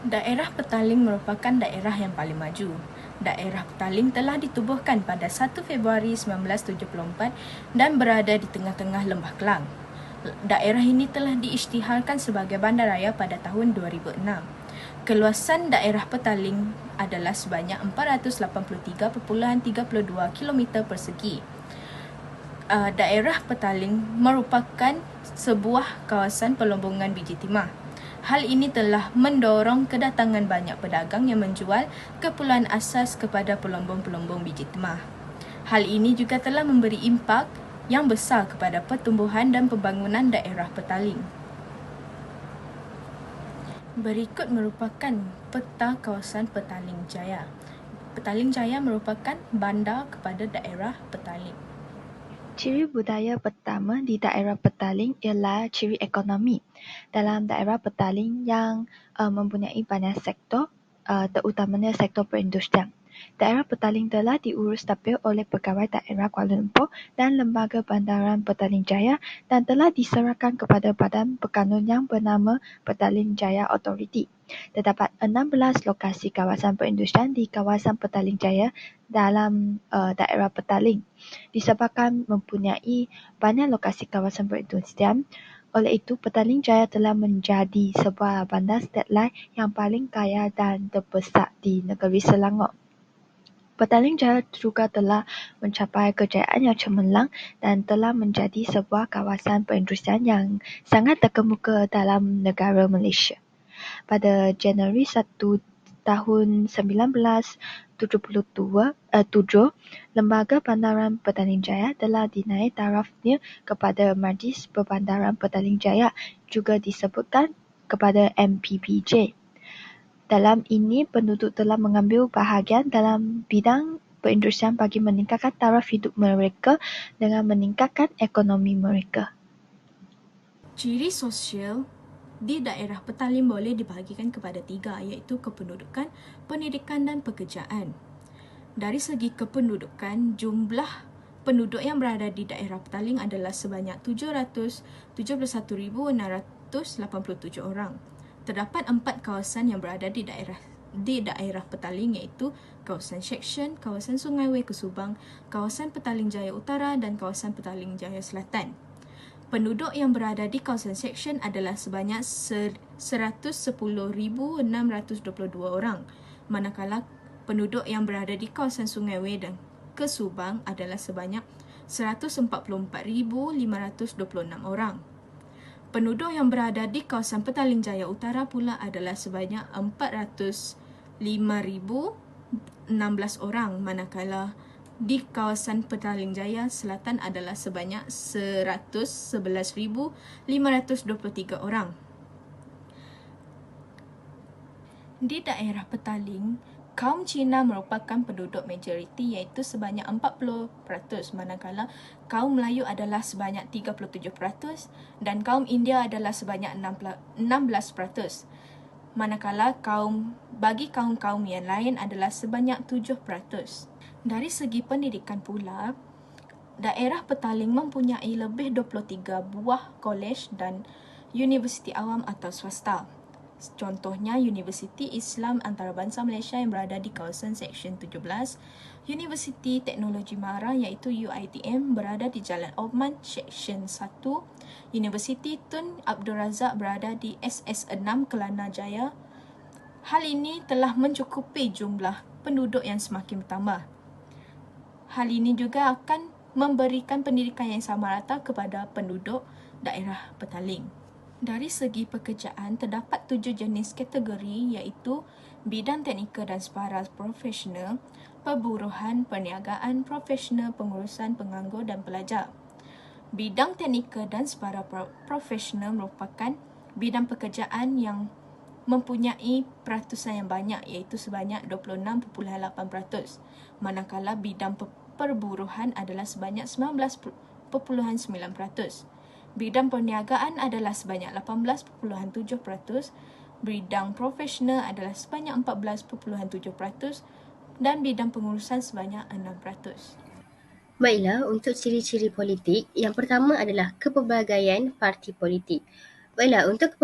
Daerah Petaling merupakan daerah yang paling maju. Daerah Petaling telah ditubuhkan pada 1 Februari 1974 dan berada di tengah-tengah Lembah Kelang. Daerah ini telah diisytiharkan sebagai bandaraya pada tahun 2006. Keluasan daerah Petaling adalah sebanyak 483.32 km persegi. Daerah Petaling merupakan sebuah kawasan pelombongan biji timah. Hal ini telah mendorong kedatangan banyak pedagang yang menjual keperluan asas kepada pelombong-pelombong biji timah. Hal ini juga telah memberi impak yang besar kepada pertumbuhan dan pembangunan daerah Petaling. Berikut merupakan peta kawasan Petaling Jaya. Petaling Jaya merupakan bandar kepada daerah Petaling. Ciri budaya pertama di daerah Petaling ialah ciri ekonomi. Dalam daerah Petaling yang mempunyai banyak sektor, terutamanya sektor perindustrian. Daerah Petaling telah diurus stabil oleh Pegawai Daerah Kuala Lumpur dan Lembaga Bandaran Petaling Jaya dan telah diserahkan kepada Badan Berkanun yang bernama Petaling Jaya Authority. Terdapat 16 lokasi kawasan perindustrian di kawasan Petaling Jaya dalam daerah Petaling. Disebabkan mempunyai banyak lokasi kawasan perindustrian, oleh itu Petaling Jaya telah menjadi sebuah bandar satelit yang paling kaya dan terbesar di negeri Selangor. Petaling Jaya juga telah mencapai kejayaan yang cemerlang dan telah menjadi sebuah kawasan perindustrian yang sangat terkemuka dalam negara Malaysia. Pada Januari 1 tahun 1977, Lembaga Bandaran Petaling Jaya telah dinaik tarafnya kepada Majlis Perbandaran Petaling Jaya, juga disebutkan kepada MPPJ. Dalam ini, penduduk telah mengambil bahagian dalam bidang perindustrian bagi meningkatkan taraf hidup mereka dengan meningkatkan ekonomi mereka. Ciri sosial di daerah Petaling boleh dibahagikan kepada 3, iaitu kependudukan, pendidikan dan pekerjaan. Dari segi kependudukan, jumlah penduduk yang berada di daerah Petaling adalah sebanyak 771,687 orang. Terdapat 4 kawasan yang berada di daerah Petaling, iaitu kawasan Seksyen, kawasan Sungai Wei Kesubang, kawasan Petaling Jaya Utara dan kawasan Petaling Jaya Selatan. Penduduk yang berada di kawasan Seksyen adalah sebanyak 110,622 orang, manakala penduduk yang berada di kawasan Sungai Wei dan Kesubang adalah sebanyak 144,526 orang. Penduduk yang berada di kawasan Petaling Jaya Utara pula adalah sebanyak 405,016 orang, manakala di kawasan Petaling Jaya Selatan adalah sebanyak 111,523 orang. Di daerah Petaling, kaum Cina merupakan penduduk majoriti, iaitu sebanyak 40%, manakala kaum Melayu adalah sebanyak 37% dan kaum India adalah sebanyak 16%, manakala bagi kaum-kaum yang lain adalah sebanyak 7%. Dari segi pendidikan pula, daerah Petaling mempunyai lebih 23 buah kolej dan universiti awam atau swasta. Contohnya Universiti Islam Antarabangsa Malaysia yang berada di kawasan Seksyen 17, Universiti Teknologi Mahara iaitu UiTM berada di Jalan Osman Seksyen 1, Universiti Tun Abdul Razak berada di SS6 Kelana Jaya. Hal ini telah mencukupi jumlah penduduk yang semakin bertambah. Hal ini juga akan memberikan pendidikan yang sama rata kepada penduduk daerah Petaling. Dari segi pekerjaan, terdapat 7 jenis kategori, iaitu bidang teknikal dan separa profesional, perburuhan, perniagaan, profesional, pengurusan, penganggur dan pelajar. Bidang teknikal dan separa profesional merupakan bidang pekerjaan yang mempunyai peratusan yang banyak, iaitu sebanyak 26.8%, manakala bidang perburuhan adalah sebanyak 19.9%. Bidang perniagaan adalah sebanyak 18.7%, bidang profesional adalah sebanyak 14.7% dan bidang pengurusan sebanyak 6%. Baiklah, untuk ciri-ciri politik, yang pertama adalah kepelbagaian parti politik. Baiklah, untuk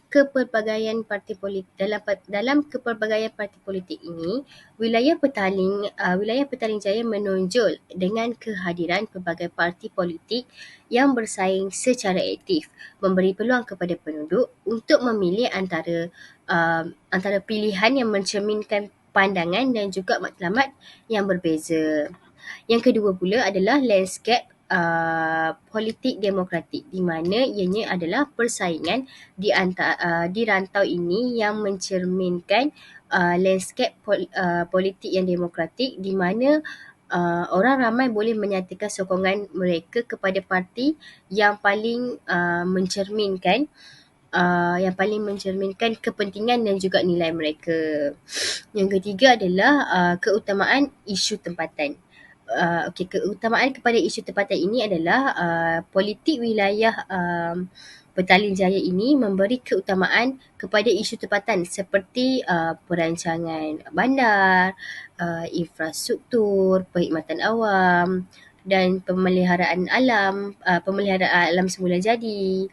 kepelbagaian parti politik dalam kepelbagaian parti politik ini, wilayah Petaling Jaya menonjol dengan kehadiran pelbagai parti politik yang bersaing secara aktif, memberi peluang kepada penduduk untuk memilih antara pilihan yang mencerminkan pandangan dan juga matlamat yang berbeza. Yang kedua pula adalah landscape politik demokratik, di mana ianya adalah persaingan di rantau ini yang mencerminkan landscape politik yang demokratik, di mana orang ramai boleh menyatakan sokongan mereka kepada parti yang paling mencerminkan kepentingan dan juga nilai mereka. Yang ketiga adalah keutamaan isu tempatan. Keutamaan kepada isu tempatan ini adalah politik wilayah Petaling Jaya ini memberi keutamaan kepada isu tempatan seperti perancangan bandar, infrastruktur, perkhidmatan awam dan pemeliharaan alam semula jadi,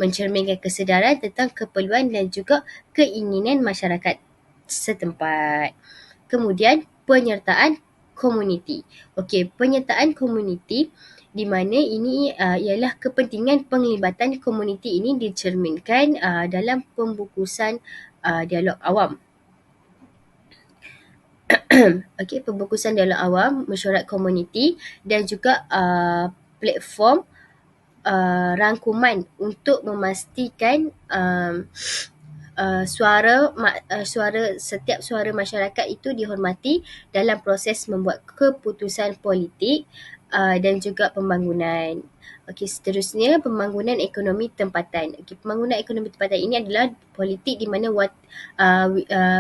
mencerminkan kesedaran tentang keperluan dan juga keinginan masyarakat setempat. Kemudian penyertaan komuniti. Penyertaan komuniti di mana ini ialah kepentingan penglibatan komuniti ini dicerminkan dalam pembukusan dialog awam. Pembukusan dialog awam, mesyuarat komuniti dan juga platform rangkuman untuk memastikan setiap suara masyarakat itu dihormati dalam proses membuat keputusan politik dan juga pembangunan. Seterusnya, pembangunan ekonomi tempatan. Pembangunan ekonomi tempatan ini adalah politik di mana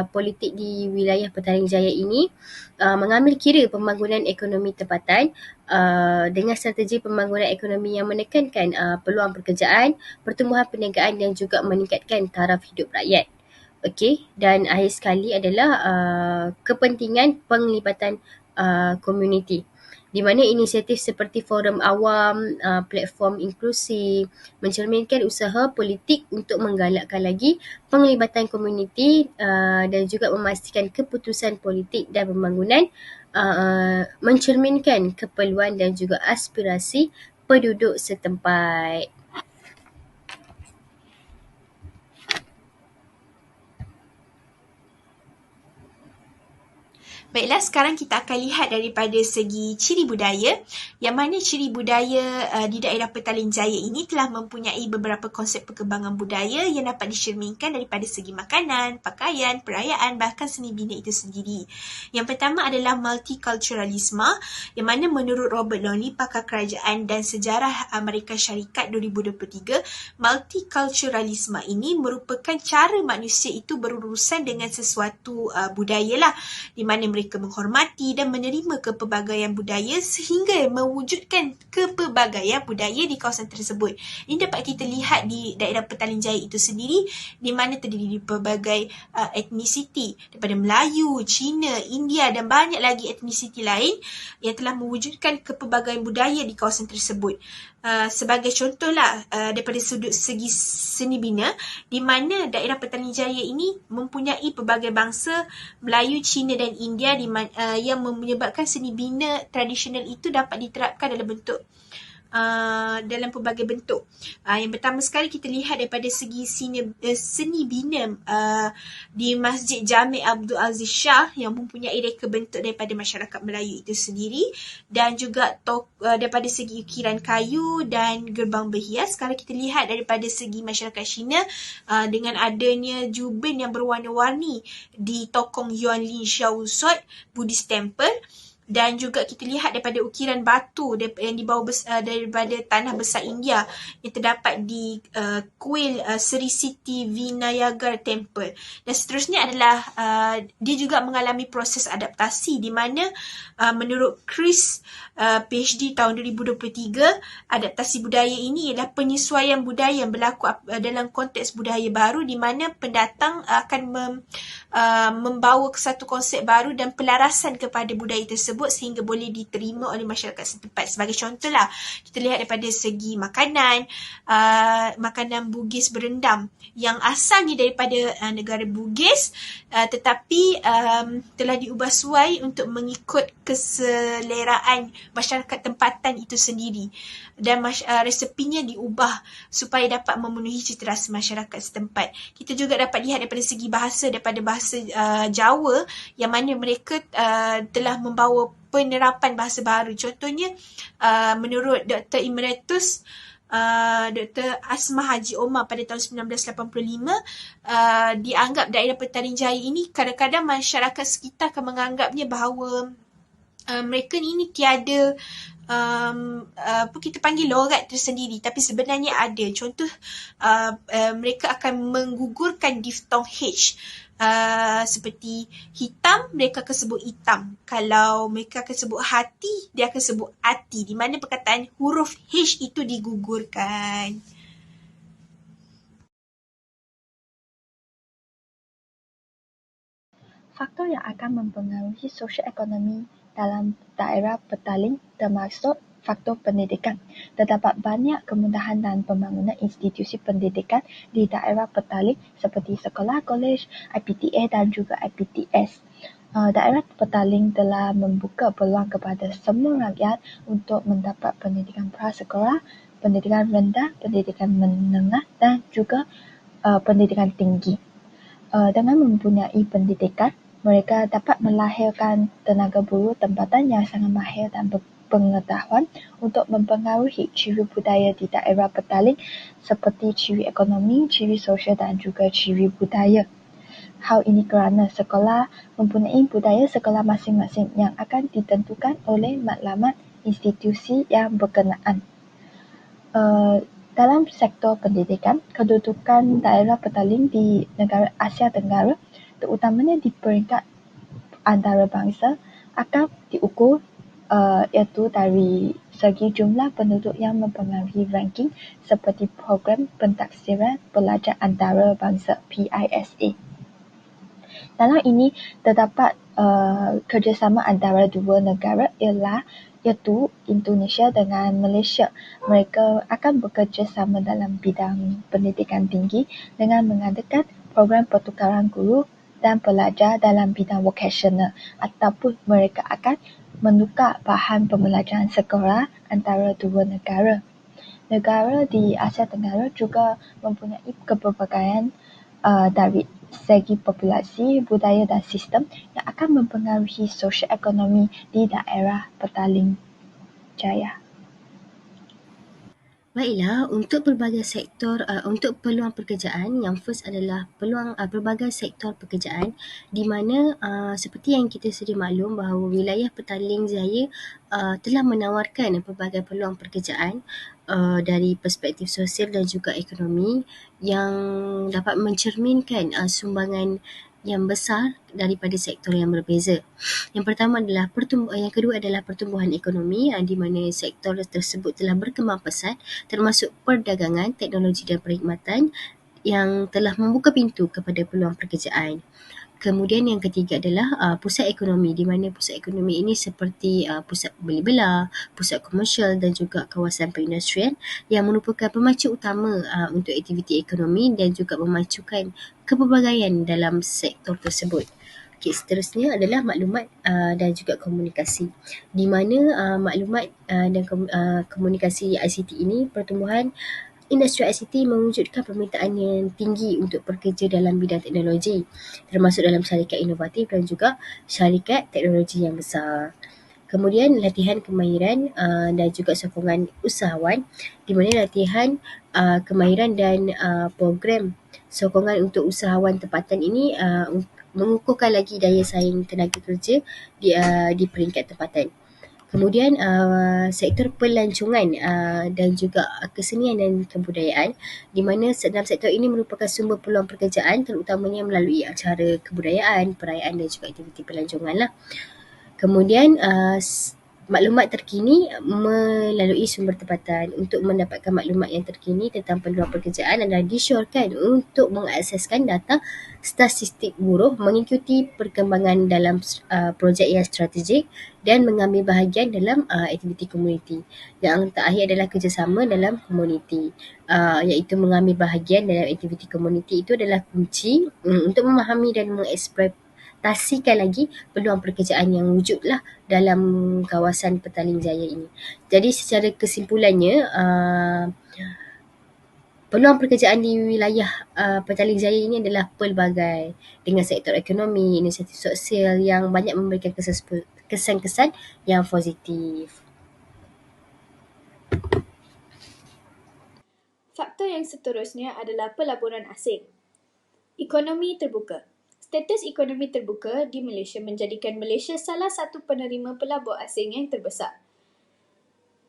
politik di wilayah Petaling Jaya ini mengambil kira pembangunan ekonomi tempatan dengan strategi pembangunan ekonomi yang menekankan peluang pekerjaan, pertumbuhan perniagaan dan juga meningkatkan taraf hidup rakyat. Dan akhir sekali adalah kepentingan penglibatan komuniti, di mana inisiatif seperti forum awam, platform inklusif mencerminkan usaha politik untuk menggalakkan lagi penglibatan komuniti dan juga memastikan keputusan politik dan pembangunan mencerminkan keperluan dan juga aspirasi penduduk setempat. Baiklah, sekarang kita akan lihat daripada segi ciri budaya, yang mana ciri budaya di daerah Petaling Jaya ini telah mempunyai beberapa konsep perkembangan budaya yang dapat dicerminkan daripada segi makanan, pakaian, perayaan, bahkan seni bina itu sendiri. Yang pertama adalah multiculturalisme, yang mana menurut Robert Lonely, pakar kerajaan dan sejarah Amerika Syarikat 2023, multiculturalisme ini merupakan cara manusia itu berurusan dengan sesuatu budaya lah, di mana mereka menghormati dan menerima kepelbagaian budaya sehingga mewujudkan kepelbagaian budaya di kawasan tersebut. Ini dapat kita lihat di daerah Petaling Jaya itu sendiri, di mana terdiri dari pelbagai etnisiti daripada Melayu, Cina, India dan banyak lagi etnisiti lain yang telah mewujudkan kepelbagaian budaya di kawasan tersebut. Sebagai contohlah daripada sudut segi seni bina, di mana daerah Petaling Jaya ini mempunyai pelbagai bangsa Melayu, Cina dan India yang menyebabkan seni bina tradisional itu dapat diterapkan dalam pelbagai bentuk. Yang pertama sekali kita lihat daripada segi seni bina di Masjid Jami' Abdul Aziz Shah yang mempunyai reka bentuk daripada masyarakat Melayu itu sendiri, dan juga daripada segi ukiran kayu dan gerbang berhias. Sekarang kita lihat daripada segi masyarakat Cina dengan adanya jubin yang berwarna-warni di tokong Yuanlin Xiaosot Buddhist Temple. Dan juga kita lihat daripada ukiran batu yang dibawa daripada tanah besar India yang terdapat di kuil Sri Siti Vinayagar Temple. Dan seterusnya adalah dia juga mengalami proses adaptasi, di mana menurut Chris PhD tahun 2023, adaptasi budaya ini ialah penyesuaian budaya yang berlaku dalam konteks budaya baru, di mana pendatang akan membawa ke satu konsep baru dan pelarasan kepada budaya tersebut tersebut sehingga boleh diterima oleh masyarakat setempat. Sebagai contohlah, kita lihat daripada segi makanan, makanan Bugis berendam yang asalnya daripada negara Bugis, tetapi telah diubah suai untuk mengikut keseleraan masyarakat tempatan itu sendiri, dan resepinya diubah supaya dapat memenuhi cita rasa masyarakat setempat. Kita juga dapat lihat daripada segi bahasa, daripada bahasa Jawa yang mana mereka telah membawa penerapan bahasa baru. Contohnya, menurut Dr. Emeritus Dr. Asmah Haji Omar pada tahun 1985, dianggap daerah Petaling Jaya ini kadang-kadang masyarakat sekitar akan menganggapnya bahawa mereka ni tiada apa kita panggil logat tersendiri, tapi sebenarnya ada. Contoh, mereka akan menggugurkan diftong H. Seperti hitam, mereka akan sebut hitam. Kalau mereka akan sebut hati, dia akan sebut hati, di mana perkataan huruf H itu digugurkan. Faktor yang akan mempengaruhi sosial ekonomi dalam daerah Petaling termasuk faktor pendidikan. Terdapat banyak kemudahan dan pembangunan institusi pendidikan di daerah Petaling seperti sekolah, kolej, IPTA dan juga IPTS. Daerah Petaling telah membuka peluang kepada semua rakyat untuk mendapat pendidikan prasekolah, pendidikan rendah, pendidikan menengah dan juga pendidikan tinggi. Dengan mempunyai pendidikan, mereka dapat melahirkan tenaga buruh tempatan yang sangat mahir dan berpengetahuan untuk mempengaruhi ciri budaya di daerah Petaling seperti ciri ekonomi, ciri sosial dan juga ciri budaya. Hal ini kerana sekolah mempunyai budaya sekolah masing-masing yang akan ditentukan oleh matlamat institusi yang berkenaan. Dalam sektor pendidikan, kedudukan daerah Petaling di negara Asia Tenggara, terutamanya di peringkat antarabangsa, akan diukur iaitu dari segi jumlah penduduk yang mempengaruhi ranking seperti program pentaksiran pelajar antarabangsa PISA. Dalam ini terdapat kerjasama antara dua negara iaitu Indonesia dengan Malaysia. Mereka akan bekerjasama dalam bidang pendidikan tinggi dengan mengadakan program pertukaran guru dan pelajar dalam bidang vokasional, ataupun mereka akan menukar bahan pembelajaran sekolah antara dua negara. Negara di Asia Tenggara juga mempunyai kepelbagaian dari segi populasi, budaya dan sistem yang akan mempengaruhi sosial ekonomi di daerah Petaling Jaya. Baiklah, untuk pelbagai sektor, untuk peluang pekerjaan, yang first adalah peluang pelbagai sektor pekerjaan, di mana seperti yang kita sedia maklum bahawa wilayah Petaling Jaya telah menawarkan pelbagai peluang pekerjaan dari perspektif sosial dan juga ekonomi yang dapat mencerminkan sumbangan yang besar daripada sektor yang berbeza. Yang pertama adalah yang kedua adalah pertumbuhan ekonomi, di mana sektor tersebut telah berkembang pesat, termasuk perdagangan, teknologi dan perkhidmatan yang telah membuka pintu kepada peluang pekerjaan. Kemudian yang ketiga adalah pusat ekonomi, di mana pusat ekonomi ini seperti pusat beli belah, pusat komersial dan juga kawasan perindustrian yang merupakan pemacu utama untuk aktiviti ekonomi dan juga memacukan kepelbagaian dalam sektor tersebut. Okey, seterusnya adalah maklumat dan juga komunikasi, di mana maklumat dan komunikasi ICT ini, pertumbuhan industri ICT mewujudkan permintaan yang tinggi untuk bekerja dalam bidang teknologi, termasuk dalam syarikat inovatif dan juga syarikat teknologi yang besar. Kemudian latihan kemahiran dan juga sokongan usahawan, di mana latihan kemahiran dan program sokongan untuk usahawan tempatan ini mengukuhkan lagi daya saing tenaga kerja di peringkat tempatan. Kemudian sektor pelancongan dan juga kesenian dan kebudayaan, di mana dalam sektor ini merupakan sumber peluang pekerjaan terutamanya melalui acara kebudayaan, perayaan dan juga aktiviti pelancongan lah. Kemudian maklumat terkini melalui sumber tempatan. Untuk mendapatkan maklumat yang terkini tentang peluang pekerjaan adalah disyorkan untuk mengakseskan data statistik buruh, mengikuti perkembangan dalam projek yang strategik dan mengambil bahagian dalam aktiviti komuniti. Yang terakhir adalah kerjasama dalam komuniti, iaitu mengambil bahagian dalam aktiviti komuniti itu adalah kunci untuk memahami dan mengeksploitasikan lagi peluang pekerjaan yang wujudlah dalam kawasan Petaling Jaya ini. Jadi secara kesimpulannya, peluang pekerjaan di wilayah Petaling Jaya ini adalah pelbagai, dengan sektor ekonomi, inisiatif sosial yang banyak memberikan kesan-kesan yang positif. Faktor yang seterusnya adalah pelaburan asing. Ekonomi terbuka. Status ekonomi terbuka di Malaysia menjadikan Malaysia salah satu penerima pelabur asing yang terbesar.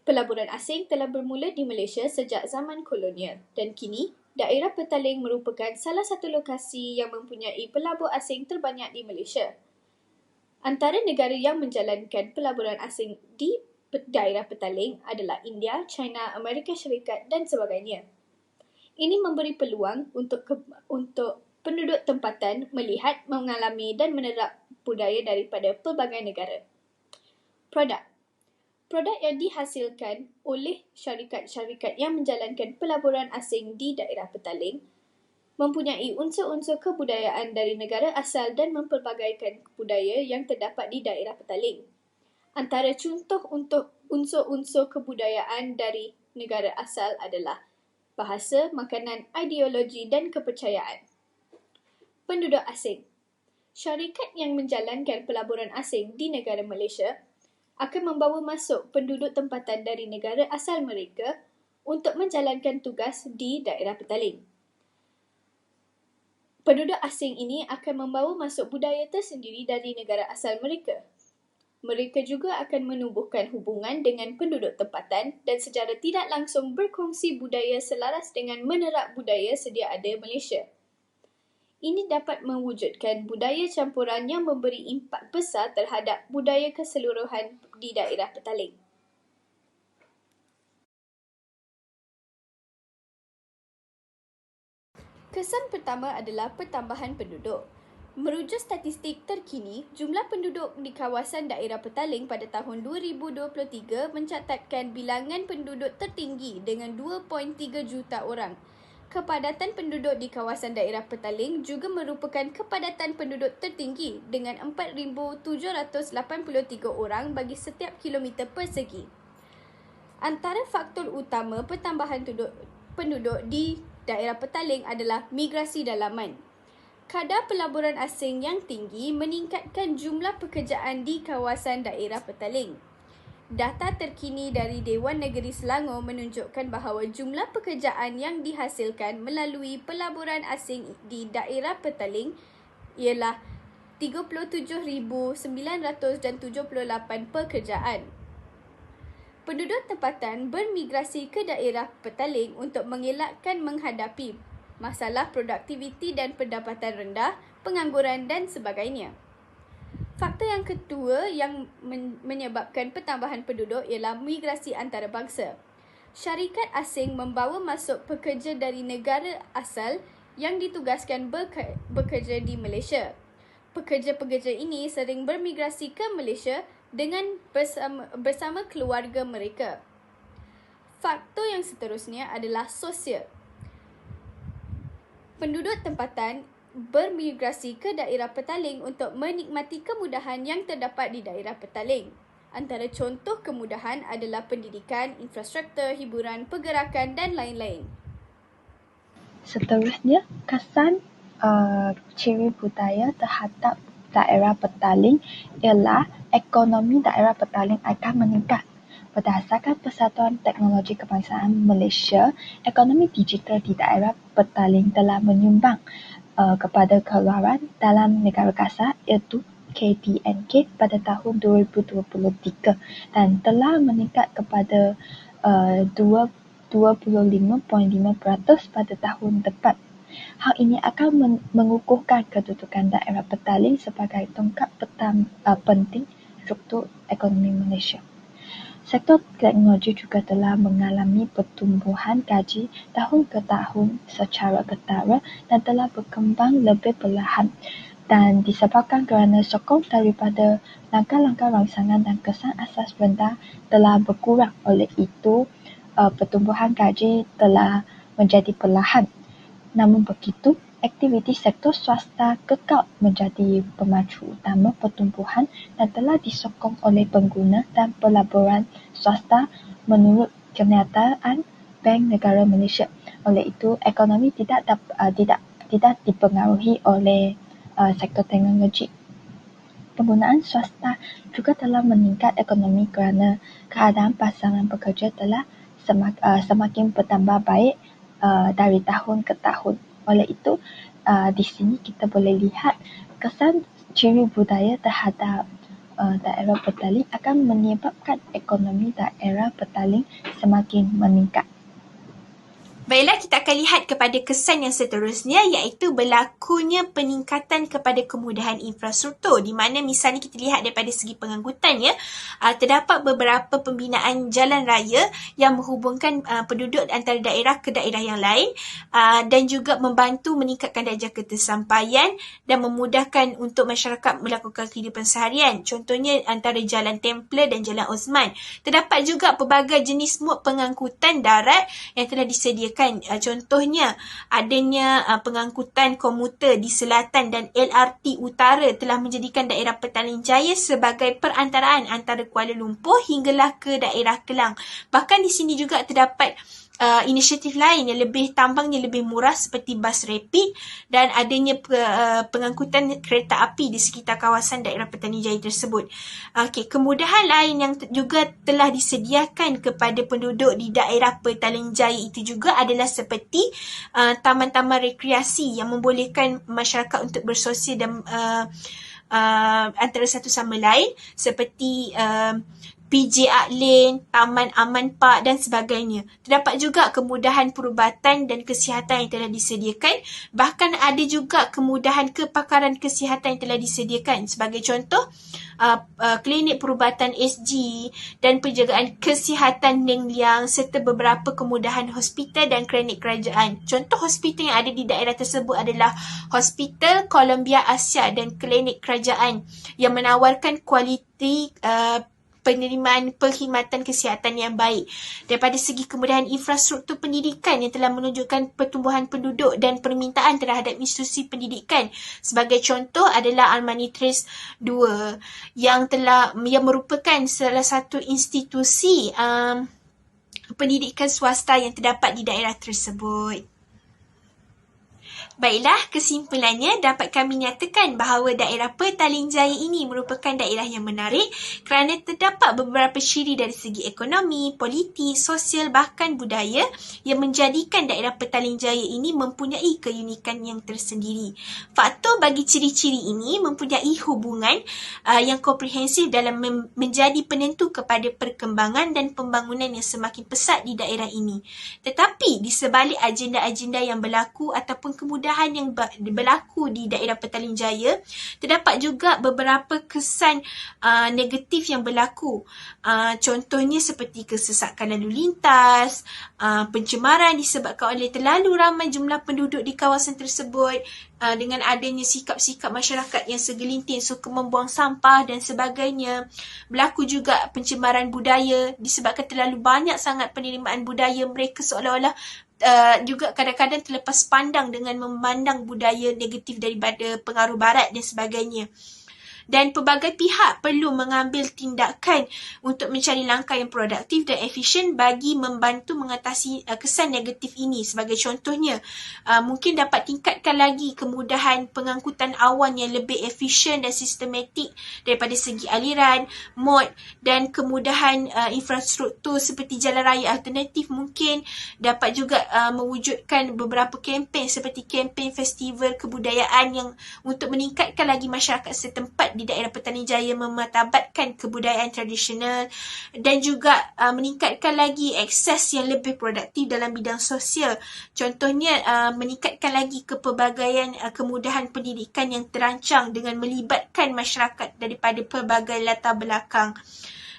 Pelaburan asing telah bermula di Malaysia sejak zaman kolonial dan kini daerah Petaling merupakan salah satu lokasi yang mempunyai pelabur asing terbanyak di Malaysia. Antara negara yang menjalankan pelaburan asing di daerah Petaling adalah India, China, Amerika Syarikat dan sebagainya. Ini memberi peluang untuk penduduk tempatan melihat, mengalami dan menerap budaya daripada pelbagai negara. Produk yang dihasilkan oleh syarikat-syarikat yang menjalankan pelaburan asing di daerah Petaling mempunyai unsur-unsur kebudayaan dari negara asal dan mempelbagaikan budaya yang terdapat di daerah Petaling. Antara contoh untuk unsur-unsur kebudayaan dari negara asal adalah bahasa, makanan, ideologi dan kepercayaan. Penduduk asing. Syarikat yang menjalankan pelaburan asing di negara Malaysia akan membawa masuk penduduk tempatan dari negara asal mereka untuk menjalankan tugas di daerah Petaling. Penduduk asing ini akan membawa masuk budaya tersendiri dari negara asal mereka. Mereka juga akan menumbuhkan hubungan dengan penduduk tempatan dan secara tidak langsung berkongsi budaya selaras dengan menerap budaya sedia ada Malaysia. Ini dapat mewujudkan budaya campuran yang memberi impak besar terhadap budaya keseluruhan di daerah Petaling. Kesan pertama adalah pertambahan penduduk. Merujuk statistik terkini, jumlah penduduk di kawasan daerah Petaling pada tahun 2023 mencatatkan bilangan penduduk tertinggi dengan 2.3 juta orang. Kepadatan penduduk di kawasan daerah Petaling juga merupakan kepadatan penduduk tertinggi dengan 4,783 orang bagi setiap kilometer persegi. Antara faktor utama pertambahan penduduk di daerah Petaling adalah migrasi dalaman. Kadar pelaburan asing yang tinggi meningkatkan jumlah pekerjaan di kawasan daerah Petaling. Data terkini dari Dewan Negeri Selangor menunjukkan bahawa jumlah pekerjaan yang dihasilkan melalui pelaburan asing di daerah Petaling ialah 37,978 pekerjaan. Penduduk tempatan bermigrasi ke daerah Petaling untuk mengelakkan menghadapi masalah produktiviti dan pendapatan rendah, pengangguran dan sebagainya. Faktor yang kedua yang menyebabkan pertambahan penduduk ialah migrasi antarabangsa. Syarikat asing membawa masuk pekerja dari negara asal yang ditugaskan bekerja di Malaysia. Pekerja-pekerja ini sering bermigrasi ke Malaysia dengan bersama keluarga mereka. Faktor yang seterusnya adalah sosial. Penduduk tempatan bermigrasi ke daerah Petaling untuk menikmati kemudahan yang terdapat di daerah Petaling. Antara contoh kemudahan adalah pendidikan, infrastruktur, hiburan, pergerakan dan lain-lain. Seterusnya, kesan ciri budaya terhadap daerah Petaling ialah ekonomi daerah Petaling akan meningkat. Berdasarkan Persatuan Teknologi Kebangsaan Malaysia, ekonomi digital di daerah Petaling telah menyumbang kepada keluaran dalam negara kasar iaitu KDNK pada tahun 2023 dan telah meningkat kepada 25.5% pada tahun depan. Hal ini akan mengukuhkan kedudukan daerah Petaling sebagai tonggak penting struktur ekonomi Malaysia. Sektor teknologi juga telah mengalami pertumbuhan gaji tahun ke tahun secara ketara dan telah berkembang lebih perlahan dan disebabkan kerana sokong daripada langkah-langkah rangsangan dan kesan asas rendah telah berkurang. Oleh itu, pertumbuhan gaji telah menjadi perlahan. Namun begitu, aktiviti sektor swasta kekal menjadi pemacu utama pertumbuhan dan telah disokong oleh pengguna dan pelaburan swasta menurut kenyataan Bank Negara Malaysia. Oleh itu, ekonomi tidak dipengaruhi oleh sektor teknologi. Penggunaan swasta juga telah meningkat ekonomi kerana keadaan pasaran pekerja telah semakin bertambah baik dari tahun ke tahun. Oleh itu, di sini kita boleh lihat kesan ciri budaya terhadap daerah petaling akan menyebabkan ekonomi daerah petaling semakin meningkat. Baiklah, kita akan lihat kepada kesan yang seterusnya, iaitu berlakunya peningkatan kepada kemudahan infrastruktur, di mana misalnya kita lihat daripada segi pengangkutan, terdapat beberapa pembinaan jalan raya yang menghubungkan penduduk antara daerah ke daerah yang lain, dan juga membantu meningkatkan darjah ketersampaian dan memudahkan untuk masyarakat melakukan kehidupan seharian. Contohnya antara Jalan Templer dan Jalan Osman. Terdapat juga pelbagai jenis mod pengangkutan darat yang telah disediakan. Contohnya adanya pengangkutan komuter di selatan dan LRT utara telah menjadikan daerah Petaling Jaya sebagai perantaraan antara Kuala Lumpur hinggalah ke daerah Kelang. Bahkan di sini juga terdapat inisiatif lain yang tambangnya lebih murah seperti bas rapid dan adanya pengangkutan kereta api di sekitar kawasan daerah Petaling Jaya tersebut. Kemudahan lain yang juga telah disediakan kepada penduduk di daerah Petaling Jaya itu juga adalah seperti taman-taman rekreasi yang membolehkan masyarakat untuk bersosial dan antara satu sama lain, seperti PJ Art Lane, Taman Aman Park dan sebagainya. Terdapat juga kemudahan perubatan dan kesihatan yang telah disediakan. Bahkan ada juga kemudahan kepakaran kesihatan yang telah disediakan. Sebagai contoh, klinik perubatan SG dan penjagaan kesihatan Neng Liang serta beberapa kemudahan hospital dan klinik kerajaan. Contoh hospital yang ada di daerah tersebut adalah Hospital Columbia Asia dan klinik kerajaan yang menawarkan kualiti penerimaan perkhidmatan kesihatan yang baik. Daripada segi kemudahan infrastruktur pendidikan yang telah menunjukkan pertumbuhan penduduk dan permintaan terhadap institusi pendidikan. Sebagai contoh adalah Armani Trace 2 yang merupakan salah satu institusi pendidikan swasta yang terdapat di daerah tersebut. Baiklah, kesimpulannya dapat kami nyatakan bahawa daerah Petaling Jaya ini merupakan daerah yang menarik kerana terdapat beberapa ciri dari segi ekonomi, politik, sosial bahkan budaya yang menjadikan daerah Petaling Jaya ini mempunyai keunikan yang tersendiri. Faktor bagi ciri-ciri ini mempunyai hubungan yang komprehensif dalam menjadi penentu kepada perkembangan dan pembangunan yang semakin pesat di daerah ini. Tetapi di sebalik agenda-agenda yang berlaku ataupun kemudahan yang berlaku di daerah Petaling Jaya, terdapat juga beberapa kesan negatif yang berlaku. Contohnya seperti kesesakan lalu lintas, pencemaran disebabkan oleh terlalu ramai jumlah penduduk di kawasan tersebut, dengan adanya sikap-sikap masyarakat yang segelintir suka membuang sampah dan sebagainya. Berlaku juga pencemaran budaya disebabkan terlalu banyak sangat penerimaan budaya mereka, seolah-olah juga kadang-kadang terlepas pandang dengan memandang budaya negatif daripada pengaruh barat dan sebagainya. Dan pelbagai pihak perlu mengambil tindakan untuk mencari langkah yang produktif dan efisien bagi membantu mengatasi kesan negatif ini. Sebagai contohnya, mungkin dapat tingkatkan lagi kemudahan pengangkutan awan yang lebih efisien dan sistematik daripada segi aliran, mod dan kemudahan infrastruktur seperti jalan raya alternatif. Mungkin dapat juga mewujudkan beberapa kempen seperti kempen festival kebudayaan yang untuk meningkatkan lagi masyarakat setempat di daerah Petaling Jaya memartabatkan kebudayaan tradisional dan juga meningkatkan lagi akses yang lebih produktif dalam bidang sosial. Contohnya meningkatkan lagi kepelbagaian kemudahan pendidikan yang terancang dengan melibatkan masyarakat daripada pelbagai latar belakang.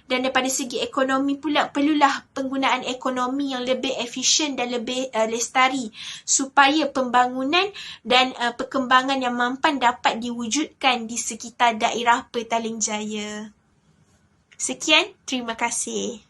Dan daripada segi ekonomi pula, perlulah penggunaan ekonomi yang lebih efisien dan lebih lestari supaya pembangunan dan perkembangan yang mampan dapat diwujudkan di sekitar daerah Petaling Jaya. Sekian, terima kasih.